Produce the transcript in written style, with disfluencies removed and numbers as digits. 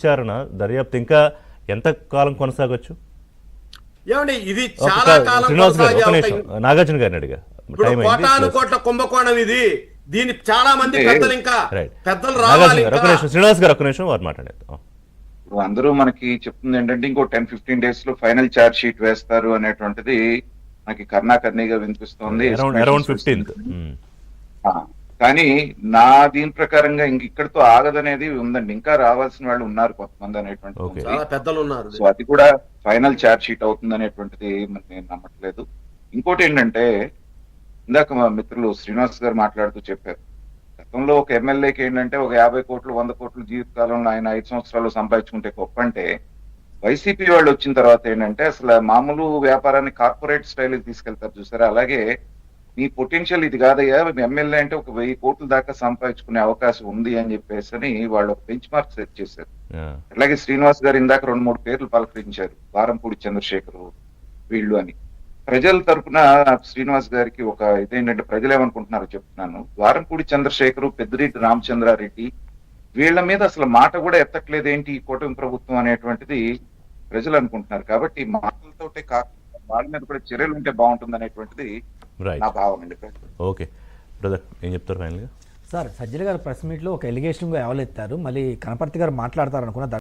విచారణ దర్యాప్తు ఇంకా ఎంత కాలం కొనసాగొచ్చు? ఏమండి ఇది చాలా కాలం శ్రీనివాస్ గారు ఒక కొనసాగే నిమిషం నాగార్జున గారిని అడిగా. ఇప్పుడు టైం కోటాను అయింది. కోట్ల కుంభకోణం ఇది. దీని చాలా మంది పెద్దలు ఇంకా రైట్. పెద్దలు నాగార్జున రావాలి గారు ఒక ఇంకా. నిమిషం, శ్రీనివాస్ గారు ఒక నిమిషం వారు మాట్లాడేద్దాం. అందరూ మనకి చెప్తుంది ఏంటంటే ఇంకో 10-15 డేస్ లో ఫైనల్ ఛార్జ్ షీట్ వేస్తారు అనేటువంటిది మనకి కర్ణాకర్ణిగా వినిపిస్తోంది. Around 15th. ఆ, కానీ నా దీని ప్రకారంగా ఇక్కడితో ఆగదనేది ఉందండి. ఇంకా రావాల్సిన వాళ్ళు ఉన్నారు కొంతమంది అనేటువంటి Okay. చాలా పెద్దలు ఉన్నారు. సో అది కూడా ఫైనల్ ఛార్జ్ షీట్ అవుతుంది అనేటువంటిది నేను నమ్మట్లేదు. ఇంకోటి ఏంటంటే ఇందాక మా మిత్రులు శ్రీనివాస్ గారు మాట్లాడుతూ చెప్పారు, గతంలో ఒక ఎమ్మెల్యేకి ఏంటంటే ఒక 50 కోట్లు 100 కోట్లు జీవితకాలంలో ఆయన 5 సంవత్సరాలు సంపాదించుకుంటే గొప్ప అంటే, వైసీపీ వాళ్ళు వచ్చిన తర్వాత ఏంటంటే అసలు మామూలు వ్యాపారాన్ని కార్పొరేట్ స్టైల్ తీసుకెళ్తారు చూసారా, అలాగే మీ పొటెన్షియల్ ఇది కాదయ్యా, ఎమ్మెల్యే అంటే ఒక 1000 కోట్ల దాకా సంపాదించుకునే అవకాశం ఉంది అని చెప్పేసి అని వాళ్ళు ఒక బెంచ్ మార్క్ సెట్ చేశారు. అలాగే శ్రీనివాస్ గారు ఇందాక 2-3 పేర్లు పలకరించారు, వారంపూడి చంద్రశేఖర్ వీళ్ళు అని. ప్రజల తరపున శ్రీనివాస్ గారికి ఒక ఇదేంటంటే ప్రజలు ఏమనుకుంటున్నారో చెప్తున్నాను. వారంపూడి చంద్రశేఖర్, పెద్దిరెడ్డి రామచంద్రారెడ్డి వీళ్ళ మీద అసలు మాట కూడా ఎత్తట్లేదు ఏంటి ఈ కూటమి ప్రభుత్వం అనేటువంటిది ప్రజలు అనుకుంటున్నారు. కాబట్టి మాటలతోటే కాకుండా వాళ్ళ మీద కూడా చర్యలు ఉంటే బాగుంటుంది అనేటువంటిది నా భావన అండి. ఓకే బ్రదర్, ఏం చెప్తారు ఫైనల్గా? సార్, సజ్జల గారు ప్రెస్ మీట్లో ఒక ఎలిగేషన్ ఎవరు ఎత్తారు, మళ్ళీ కనపర్తి గారు మాట్లాడతారు అనుకున్న